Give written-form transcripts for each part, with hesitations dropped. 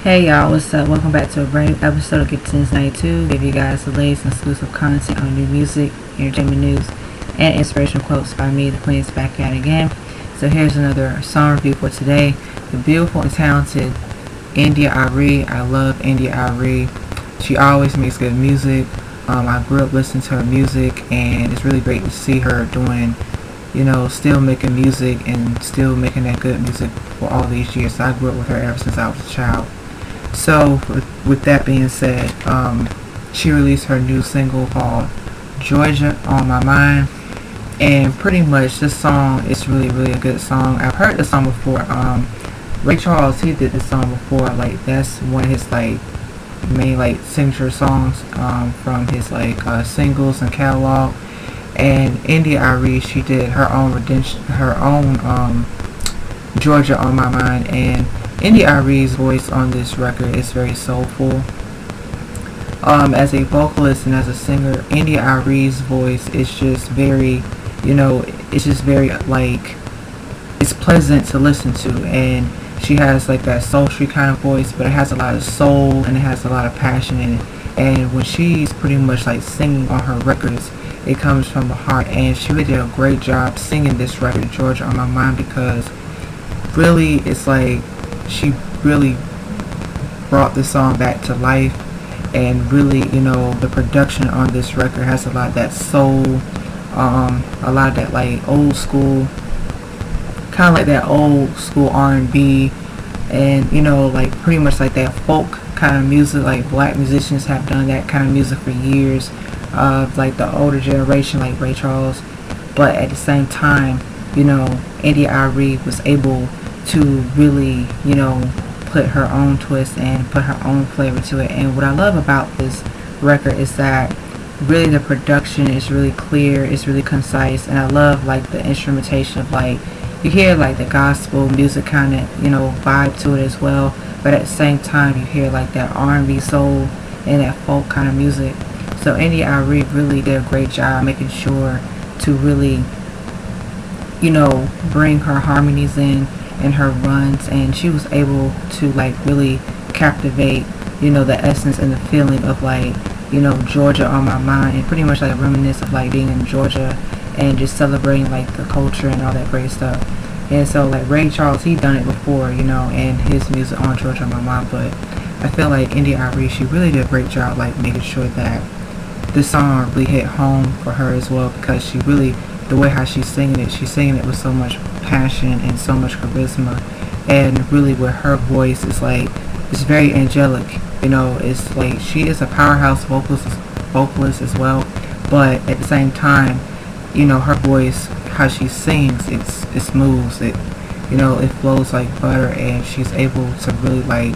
Hey y'all, what's up? Welcome back to a brand new episode of Get Tunes 92. Give you guys the latest and exclusive content on new music, entertainment news, and inspirational quotes by me, the Queen's back at it again. So here's another song review for today. The beautiful and talented India.Arie. I love India.Arie. She always makes good music. I grew up listening to her music, and it's really great to see her doing, still making music and still making that good music for all these years. So I grew up with her ever since I was a child. So with that being said, she released her new single called Georgia on My Mind, and pretty much this song is really a good song. I've heard this song before. Ray Charles, he did this song before. Like, that's one of his main signature songs from his singles and catalog. And India.Arie, she did her own Georgia on My Mind, and India.Arie's voice on this record is very soulful. As a vocalist and as a singer, India.Arie's voice is just very, it's just very it's pleasant to listen to, and she has that sultry kind of voice, but it has a lot of soul and it has a lot of passion in it. And when she's pretty much singing on her records, it comes from the heart, and she really did a great job singing this record, Georgia on My Mind, because really it's she really brought the song back to life. And really, the production on this record has a lot of that soul, a lot of that old school, kind of that old school R&B, and pretty much that folk kind of music. Black musicians have done that kind of music for years, of the older generation, like Ray Charles. But at the same time, India.Arie was able to really, put her own twist and put her own flavor to it. And what I love about this record is that really the production is really clear, it's really concise, and I love the instrumentation of you hear the gospel music kind of vibe to it as well, but at the same time you hear that R&B soul and that folk kind of music. So India.Arie really did a great job making sure to really bring her harmonies in and her runs, and she was able to really captivate the essence and the feeling of Georgia on My Mind, and pretty much reminisce of being in Georgia and just celebrating the culture and all that great stuff. And so Ray Charles, he done it before, and his music on Georgia on My Mind, but I feel India.Arie, she really did a great job making sure that this song really hit home for her as well, because she really, the way how she's singing it with so much passion and so much charisma, and really with her voice is it's very angelic. It's she is a powerhouse vocalist as well, but at the same time, her voice, how she sings, it moves, it flows like butter, and she's able to really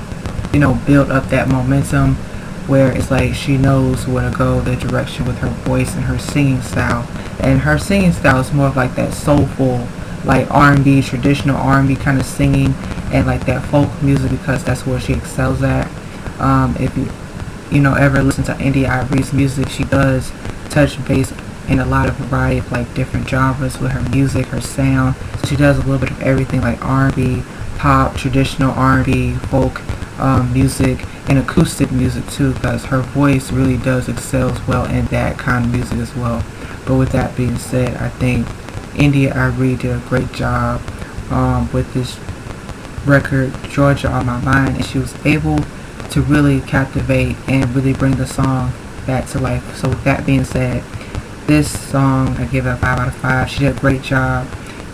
build up that momentum where it's she knows where to go, the direction with her voice and her singing style. And her singing style is more of that soulful, R&B, traditional R&B kind of singing, and that folk music, because that's where she excels at. If you ever listen to India.Arie's music, she does touch base in a lot of variety of different genres with her music, her sound. So she does a little bit of everything, R&B, pop, traditional R&B, folk music, and acoustic music too, because her voice really does excel as well in that kind of music as well. But with that being said, I think India.Arie did a great job with this record, Georgia on My Mind, and she was able to really captivate and really bring the song back to life. So with that being said, this song, I give it a 5 out of 5. She did a great job.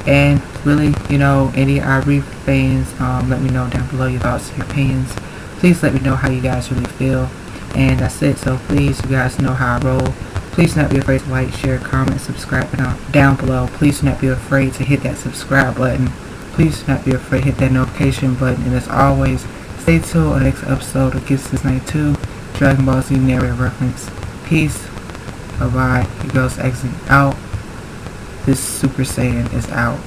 And really, India.Arie fans, let me know down below your thoughts and your opinions. Please let me know how you guys really feel. And that's it. So please, you guys know how I roll. Please do not be afraid to like, share, comment, subscribe down below. Please do not be afraid to hit that subscribe button. Please do not be afraid to hit that notification button. And as always, stay tuned on the next episode of Get Tunes 92, Dragon Ball Z narrative reference. Peace. Bye bye. He goes exit out. This Super Saiyan is out.